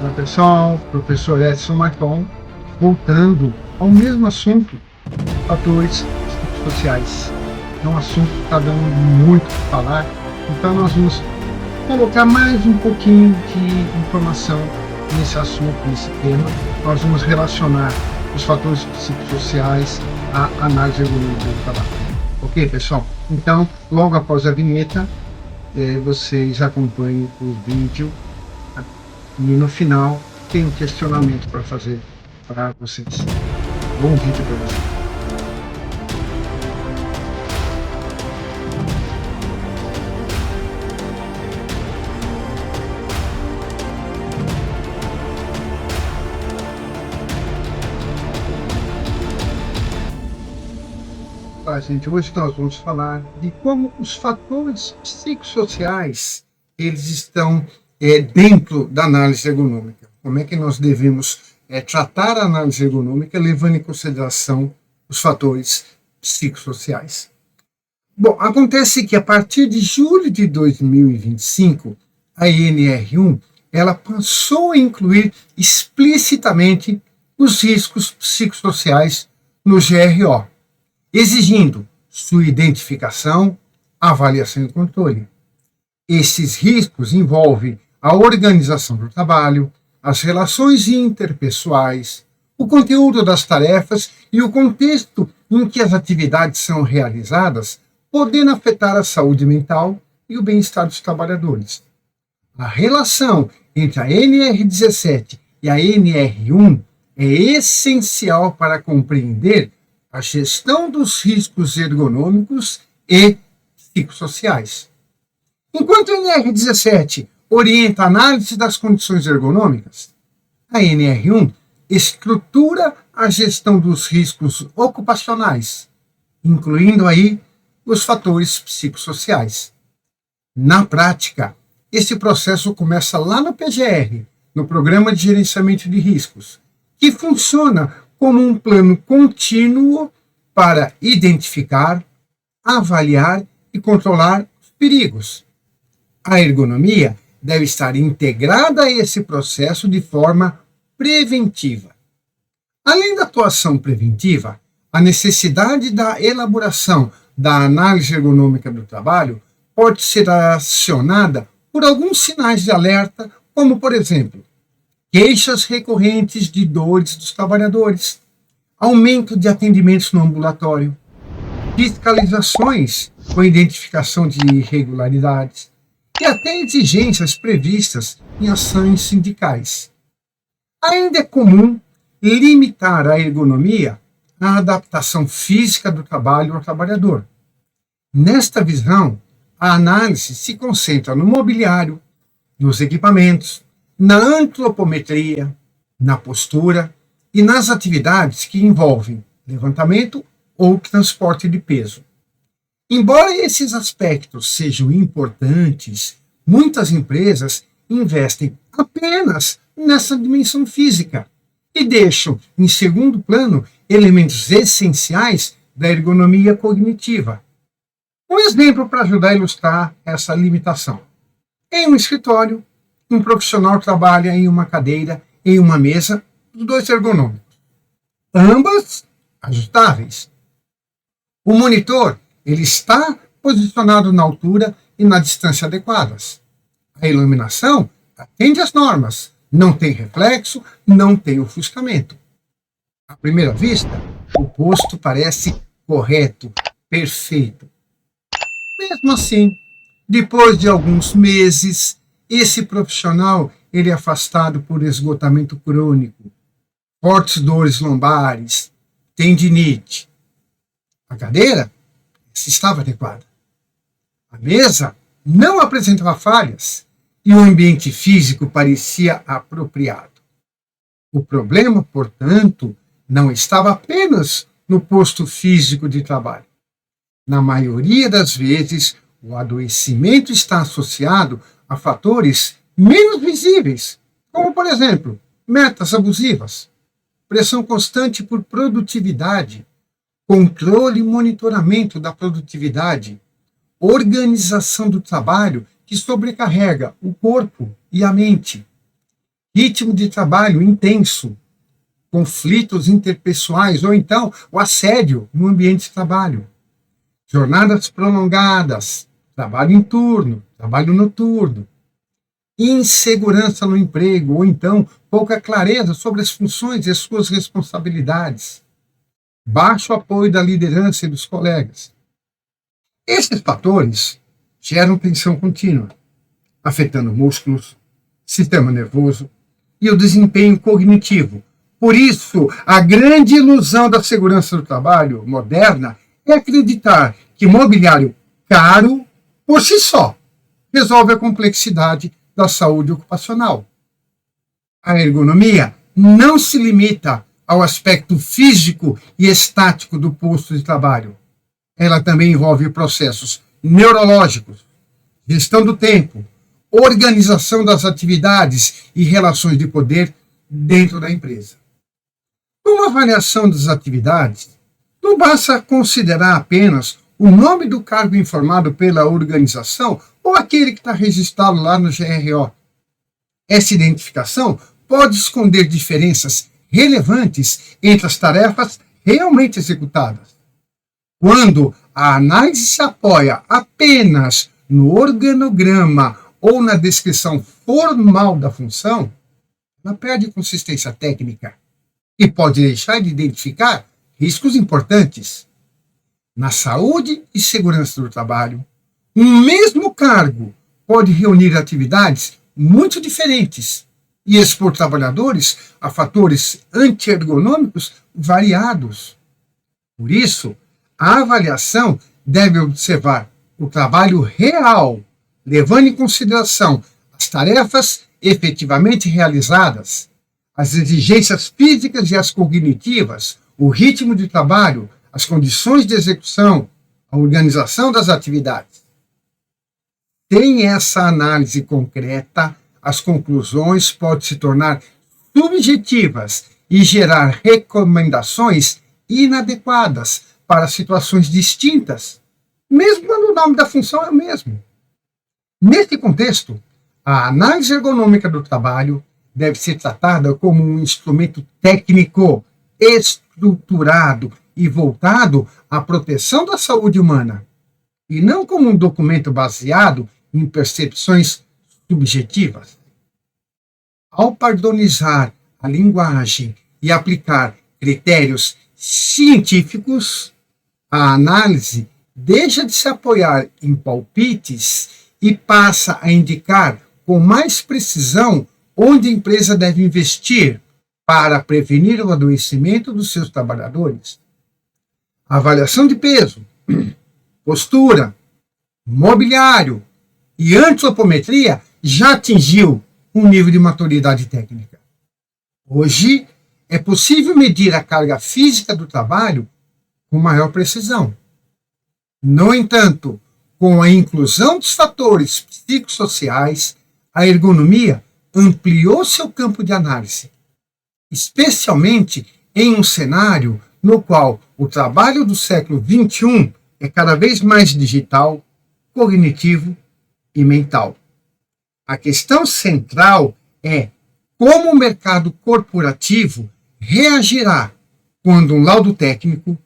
Olá pessoal, professor Edson Marton, voltando ao mesmo assunto, fatores psicossociais. É um assunto que está dando muito o que falar, então nós vamos colocar mais um pouquinho de informação nesse assunto, nesse tema. Nós vamos relacionar os fatores psicossociais à análise ergonômica do trabalho. Ok, pessoal? Então, logo após a vinheta, vocês acompanhem o vídeo. E no final tem um questionamento para fazer para vocês. Bom vídeo para vocês. Tá, gente, hoje nós vamos falar de como os fatores psicossociais eles estão dentro da análise ergonômica. Como é que nós devemos tratar a análise ergonômica levando em consideração os fatores psicossociais. Bom, acontece que a partir de julho de 2025, a INR1 ela passou a incluir explicitamente os riscos psicossociais no GRO, exigindo sua identificação, avaliação e controle. Esses riscos envolvem a organização do trabalho, as relações interpessoais, o conteúdo das tarefas e o contexto em que as atividades são realizadas, podendo afetar a saúde mental e o bem-estar dos trabalhadores. A relação entre a NR17 e a NR1 é essencial para compreender a gestão dos riscos ergonômicos e psicossociais. Enquanto a NR17 orienta a análise das condições ergonômicas, a NR1 estrutura a gestão dos riscos ocupacionais, incluindo aí os fatores psicossociais. Na prática, esse processo começa lá no PGR, no Programa de Gerenciamento de Riscos, que funciona como um plano contínuo para identificar, avaliar e controlar os perigos. A ergonomia deve estar integrada a esse processo de forma preventiva. Além da atuação preventiva, a necessidade da elaboração da análise ergonômica do trabalho pode ser acionada por alguns sinais de alerta, como, por exemplo, queixas recorrentes de dores dos trabalhadores, aumento de atendimentos no ambulatório, fiscalizações com identificação de irregularidades, e até exigências previstas em ações sindicais. Ainda é comum limitar a ergonomia à adaptação física do trabalho ao trabalhador. Nesta visão, a análise se concentra no mobiliário, nos equipamentos, na antropometria, na postura e nas atividades que envolvem levantamento ou transporte de peso. Embora esses aspectos sejam importantes, muitas empresas investem apenas nessa dimensão física e deixam em segundo plano elementos essenciais da ergonomia cognitiva. Um exemplo para ajudar a ilustrar essa limitação. Em um escritório, um profissional trabalha em uma cadeira, em uma mesa, os dois ergonômicos, ambas ajustáveis. O monitor ele está posicionado na altura e na distância adequadas. A iluminação atende às normas, não tem reflexo, não tem ofuscamento. À primeira vista, o posto parece correto, perfeito. Mesmo assim, depois de alguns meses, esse profissional ele é afastado por esgotamento crônico, fortes dores lombares, tendinite. A cadeira estava adequada. A mesa não apresentava falhas e o ambiente físico parecia apropriado. O problema, portanto, não estava apenas no posto físico de trabalho. Na maioria das vezes, o adoecimento está associado a fatores menos visíveis, como, por exemplo, metas abusivas, pressão constante por produtividade, controle e monitoramento da produtividade, organização do trabalho que sobrecarrega o corpo e a mente, ritmo de trabalho intenso, conflitos interpessoais ou então o assédio no ambiente de trabalho, jornadas prolongadas, trabalho em turno, trabalho noturno, insegurança no emprego ou então pouca clareza sobre as funções e as suas responsabilidades, baixo apoio da liderança e dos colegas. Esses fatores geram tensão contínua, afetando músculos, sistema nervoso e o desempenho cognitivo. Por isso, a grande ilusão da segurança do trabalho moderna é acreditar que mobiliário caro, por si só, resolve a complexidade da saúde ocupacional. A ergonomia não se limita ao aspecto físico e estático do posto de trabalho. Ela também envolve processos neurológicos, gestão do tempo, organização das atividades e relações de poder dentro da empresa. Numa avaliação das atividades, não basta considerar apenas o nome do cargo informado pela organização ou aquele que está registrado lá no GRO. Essa identificação pode esconder diferenças relevantes entre as tarefas realmente executadas. Quando a análise se apoia apenas no organograma ou na descrição formal da função, ela perde consistência técnica e pode deixar de identificar riscos importantes. Na saúde e segurança do trabalho, um mesmo cargo pode reunir atividades muito diferentes e expor trabalhadores a fatores antiergonômicos variados. Por isso, a avaliação deve observar o trabalho real, levando em consideração as tarefas efetivamente realizadas, as exigências físicas e as cognitivas, o ritmo de trabalho, as condições de execução, a organização das atividades. Sem essa análise concreta, as conclusões podem se tornar subjetivas e gerar recomendações inadequadas para situações distintas, mesmo quando o nome da função é o mesmo. Nesse contexto, a análise ergonômica do trabalho deve ser tratada como um instrumento técnico, estruturado e voltado à proteção da saúde humana, e não como um documento baseado em percepções subjetivas. Ao padronizar a linguagem e aplicar critérios científicos, a análise deixa de se apoiar em palpites e passa a indicar com mais precisão onde a empresa deve investir para prevenir o adoecimento dos seus trabalhadores. A avaliação de peso, postura, mobiliário e antropometria já atingiu um nível de maturidade técnica. Hoje, é possível medir a carga física do trabalho com maior precisão. No entanto, com a inclusão dos fatores psicossociais, a ergonomia ampliou seu campo de análise, especialmente em um cenário no qual o trabalho do século XXI é cada vez mais digital, cognitivo e mental. A questão central é como o mercado corporativo reagirá quando um laudo técnico,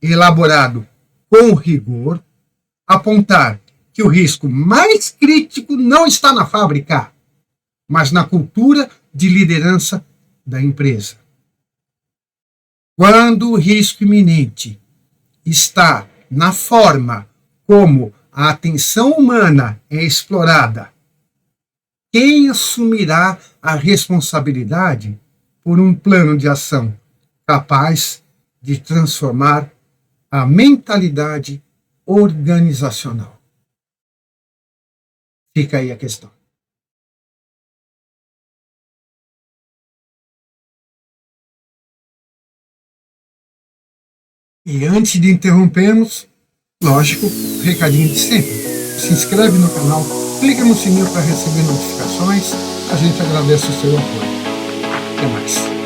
elaborado com rigor, apontar que o risco mais crítico não está na fábrica, mas na cultura de liderança da empresa. Quando o risco iminente está na forma como a atenção humana é explorada, quem assumirá a responsabilidade por um plano de ação capaz de transformar a mentalidade organizacional? Fica aí a questão. E antes de interrompermos, lógico, recadinho de sempre. Se inscreve no canal, clica no sininho para receber notificações. A gente agradece o seu apoio. Até mais.